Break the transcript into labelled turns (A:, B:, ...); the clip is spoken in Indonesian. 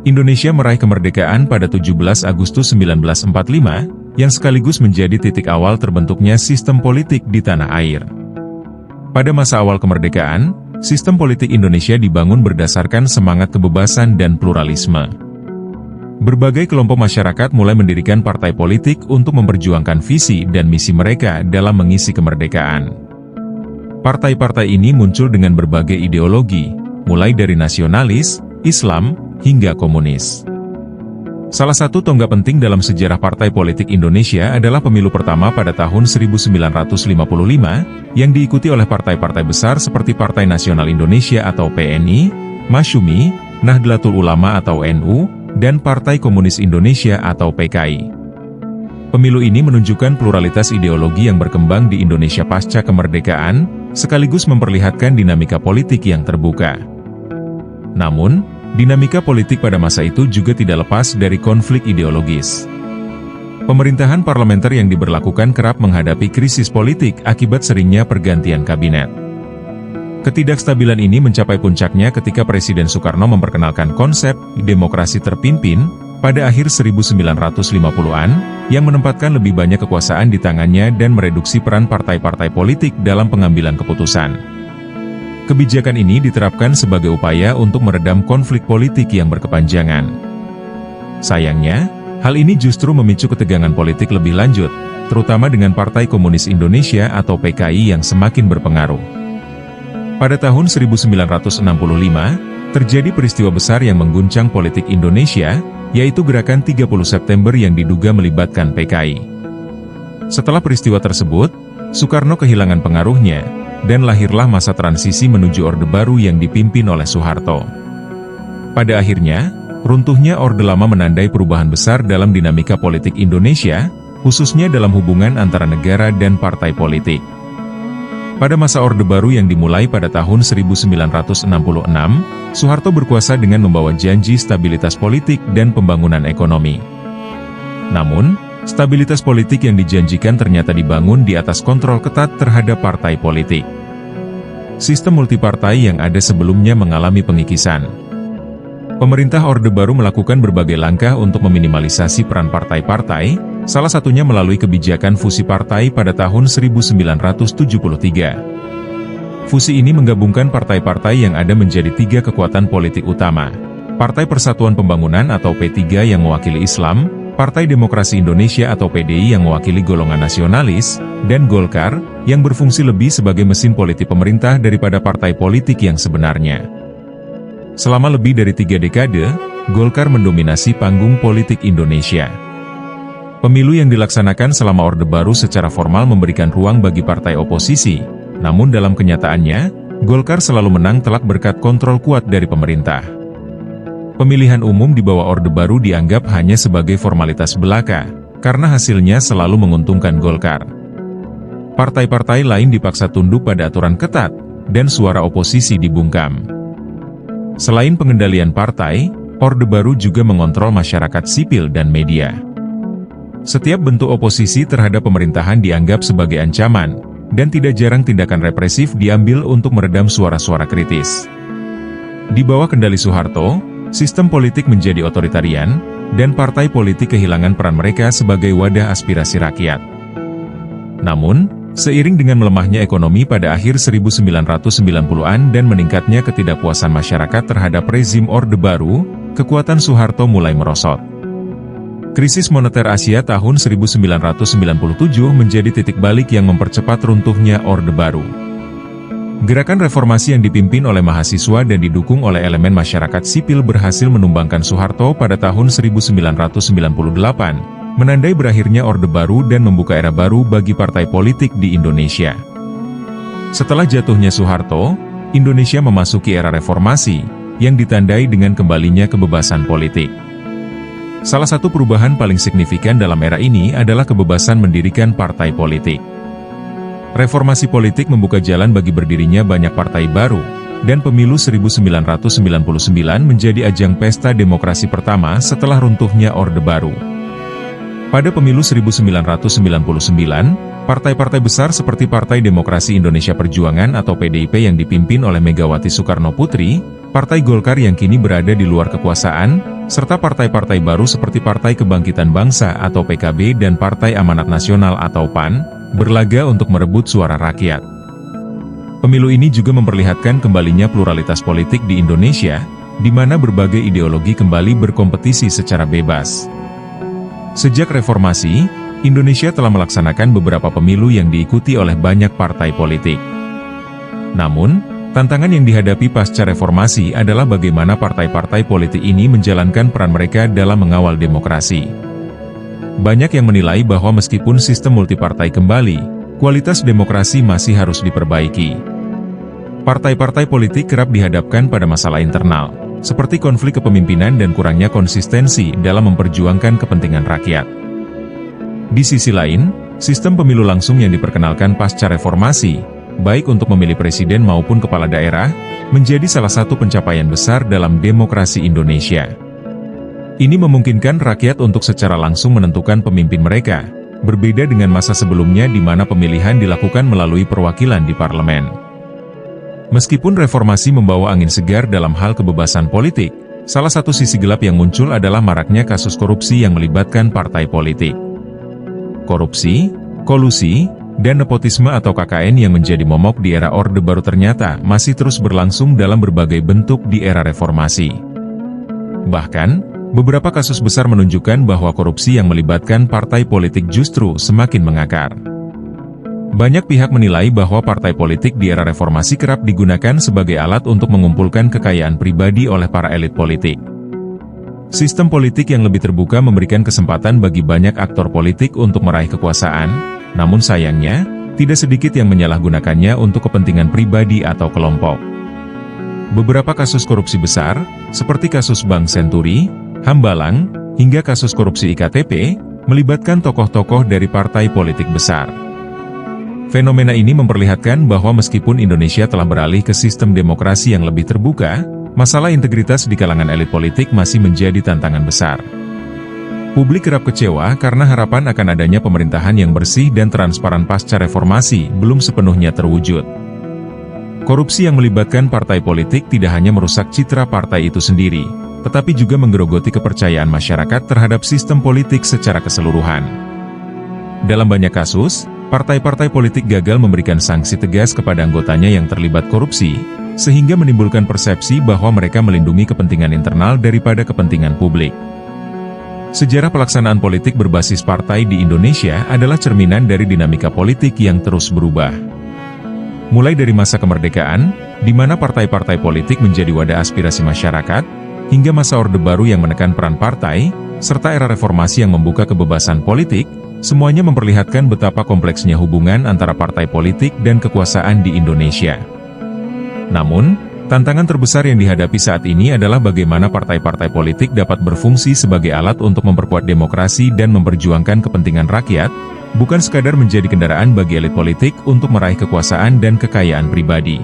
A: Indonesia meraih kemerdekaan pada 17 Agustus 1945, yang sekaligus menjadi titik awal terbentuknya sistem politik di tanah air. Pada masa awal kemerdekaan, sistem politik Indonesia dibangun berdasarkan semangat kebebasan dan pluralisme. Berbagai kelompok masyarakat mulai mendirikan partai politik untuk memperjuangkan visi dan misi mereka dalam mengisi kemerdekaan. Partai-partai ini muncul dengan berbagai ideologi, mulai dari nasionalis, Islam, hingga komunis. Salah satu tonggak penting dalam sejarah partai politik Indonesia adalah pemilu pertama pada tahun 1955, yang diikuti oleh partai-partai besar seperti Partai Nasional Indonesia atau PNI, Masyumi, Nahdlatul Ulama atau NU, dan Partai Komunis Indonesia atau PKI. Pemilu ini menunjukkan pluralitas ideologi yang berkembang di Indonesia pasca kemerdekaan, sekaligus memperlihatkan dinamika politik yang terbuka. Namun, dinamika politik pada masa itu juga tidak lepas dari konflik ideologis. Pemerintahan parlementer yang diberlakukan kerap menghadapi krisis politik akibat seringnya pergantian kabinet. Ketidakstabilan ini mencapai puncaknya ketika Presiden Soekarno memperkenalkan konsep demokrasi terpimpin pada akhir 1950-an, yang menempatkan lebih banyak kekuasaan di tangannya dan mereduksi peran partai-partai politik dalam pengambilan keputusan. Kebijakan ini diterapkan sebagai upaya untuk meredam konflik politik yang berkepanjangan. Sayangnya, hal ini justru memicu ketegangan politik lebih lanjut, terutama dengan Partai Komunis Indonesia atau PKI yang semakin berpengaruh. Pada tahun 1965, terjadi peristiwa besar yang mengguncang politik Indonesia, yaitu Gerakan 30 September yang diduga melibatkan PKI. Setelah peristiwa tersebut, Soekarno kehilangan pengaruhnya, dan lahirlah masa transisi menuju Orde Baru yang dipimpin oleh Soeharto. Pada akhirnya, runtuhnya Orde Lama menandai perubahan besar dalam dinamika politik Indonesia, khususnya dalam hubungan antara negara dan partai politik. Pada masa Orde Baru yang dimulai pada tahun 1966, Soeharto berkuasa dengan membawa janji stabilitas politik dan pembangunan ekonomi. Namun, stabilitas politik yang dijanjikan ternyata dibangun di atas kontrol ketat terhadap partai politik. Sistem multipartai yang ada sebelumnya mengalami pengikisan. Pemerintah Orde Baru melakukan berbagai langkah untuk meminimalisasi peran partai-partai, salah satunya melalui kebijakan fusi partai pada tahun 1973. Fusi ini menggabungkan partai-partai yang ada menjadi 3 kekuatan politik utama: Partai Persatuan Pembangunan atau P3 yang mewakili Islam, Partai Demokrasi Indonesia atau PDI yang mewakili golongan nasionalis, dan Golkar, yang berfungsi lebih sebagai mesin politik pemerintah daripada partai politik yang sebenarnya. Selama lebih dari 3 dekade, Golkar mendominasi panggung politik Indonesia. Pemilu yang dilaksanakan selama Orde Baru secara formal memberikan ruang bagi partai oposisi, namun dalam kenyataannya, Golkar selalu menang telak berkat kontrol kuat dari pemerintah. Pemilihan umum di bawah Orde Baru dianggap hanya sebagai formalitas belaka, karena hasilnya selalu menguntungkan Golkar. Partai-partai lain dipaksa tunduk pada aturan ketat, dan suara oposisi dibungkam. Selain pengendalian partai, Orde Baru juga mengontrol masyarakat sipil dan media. Setiap bentuk oposisi terhadap pemerintahan dianggap sebagai ancaman, dan tidak jarang tindakan represif diambil untuk meredam suara-suara kritis. Di bawah kendali Soeharto, sistem politik menjadi otoritarian, dan partai politik kehilangan peran mereka sebagai wadah aspirasi rakyat. Namun, seiring dengan melemahnya ekonomi pada akhir 1990-an dan meningkatnya ketidakpuasan masyarakat terhadap rezim Orde Baru, kekuatan Soeharto mulai merosot. Krisis moneter Asia tahun 1997 menjadi titik balik yang mempercepat runtuhnya Orde Baru. Gerakan reformasi yang dipimpin oleh mahasiswa dan didukung oleh elemen masyarakat sipil berhasil menumbangkan Soeharto pada tahun 1998, menandai berakhirnya Orde Baru dan membuka era baru bagi partai politik di Indonesia. Setelah jatuhnya Soeharto, Indonesia memasuki era reformasi, yang ditandai dengan kembalinya kebebasan politik. Salah satu perubahan paling signifikan dalam era ini adalah kebebasan mendirikan partai politik. Reformasi politik membuka jalan bagi berdirinya banyak partai baru, dan pemilu 1999 menjadi ajang pesta demokrasi pertama setelah runtuhnya Orde Baru. Pada pemilu 1999, partai-partai besar seperti Partai Demokrasi Indonesia Perjuangan atau PDIP yang dipimpin oleh Megawati Soekarno Putri, Partai Golkar yang kini berada di luar kekuasaan, serta partai-partai baru seperti Partai Kebangkitan Bangsa atau PKB dan Partai Amanat Nasional atau PAN, berlaga untuk merebut suara rakyat. Pemilu ini juga memperlihatkan kembalinya pluralitas politik di Indonesia, di mana berbagai ideologi kembali berkompetisi secara bebas. Sejak reformasi, Indonesia telah melaksanakan beberapa pemilu yang diikuti oleh banyak partai politik. Namun, tantangan yang dihadapi pasca reformasi adalah bagaimana partai-partai politik ini menjalankan peran mereka dalam mengawal demokrasi. Banyak yang menilai bahwa meskipun sistem multipartai kembali, kualitas demokrasi masih harus diperbaiki. Partai-partai politik kerap dihadapkan pada masalah internal, seperti konflik kepemimpinan dan kurangnya konsistensi dalam memperjuangkan kepentingan rakyat. Di sisi lain, sistem pemilu langsung yang diperkenalkan pasca reformasi, baik untuk memilih presiden maupun kepala daerah, menjadi salah satu pencapaian besar dalam demokrasi Indonesia. Ini memungkinkan rakyat untuk secara langsung menentukan pemimpin mereka, berbeda dengan masa sebelumnya di mana pemilihan dilakukan melalui perwakilan di parlemen. Meskipun reformasi membawa angin segar dalam hal kebebasan politik, salah satu sisi gelap yang muncul adalah maraknya kasus korupsi yang melibatkan partai politik. Korupsi, kolusi, dan nepotisme atau KKN yang menjadi momok di era Orde Baru ternyata masih terus berlangsung dalam berbagai bentuk di era reformasi. Bahkan, beberapa kasus besar menunjukkan bahwa korupsi yang melibatkan partai politik justru semakin mengakar. Banyak pihak menilai bahwa partai politik di era reformasi kerap digunakan sebagai alat untuk mengumpulkan kekayaan pribadi oleh para elit politik. Sistem politik yang lebih terbuka memberikan kesempatan bagi banyak aktor politik untuk meraih kekuasaan, namun sayangnya, tidak sedikit yang menyalahgunakannya untuk kepentingan pribadi atau kelompok. Beberapa kasus korupsi besar, seperti kasus Bank Senturi, Hambalang, hingga kasus korupsi IKTP, melibatkan tokoh-tokoh dari partai politik besar. Fenomena ini memperlihatkan bahwa meskipun Indonesia telah beralih ke sistem demokrasi yang lebih terbuka, masalah integritas di kalangan elit politik masih menjadi tantangan besar. Publik kerap kecewa karena harapan akan adanya pemerintahan yang bersih dan transparan pasca reformasi belum sepenuhnya terwujud. Korupsi yang melibatkan partai politik tidak hanya merusak citra partai itu sendiri, tetapi juga menggerogoti kepercayaan masyarakat terhadap sistem politik secara keseluruhan. Dalam banyak kasus, partai-partai politik gagal memberikan sanksi tegas kepada anggotanya yang terlibat korupsi, sehingga menimbulkan persepsi bahwa mereka melindungi kepentingan internal daripada kepentingan publik. Sejarah pelaksanaan politik berbasis partai di Indonesia adalah cerminan dari dinamika politik yang terus berubah. Mulai dari masa kemerdekaan, di mana partai-partai politik menjadi wadah aspirasi masyarakat, hingga masa Orde Baru yang menekan peran partai, serta era reformasi yang membuka kebebasan politik, semuanya memperlihatkan betapa kompleksnya hubungan antara partai politik dan kekuasaan di Indonesia. Namun, tantangan terbesar yang dihadapi saat ini adalah bagaimana partai-partai politik dapat berfungsi sebagai alat untuk memperkuat demokrasi dan memperjuangkan kepentingan rakyat, bukan sekadar menjadi kendaraan bagi elit politik untuk meraih kekuasaan dan kekayaan pribadi.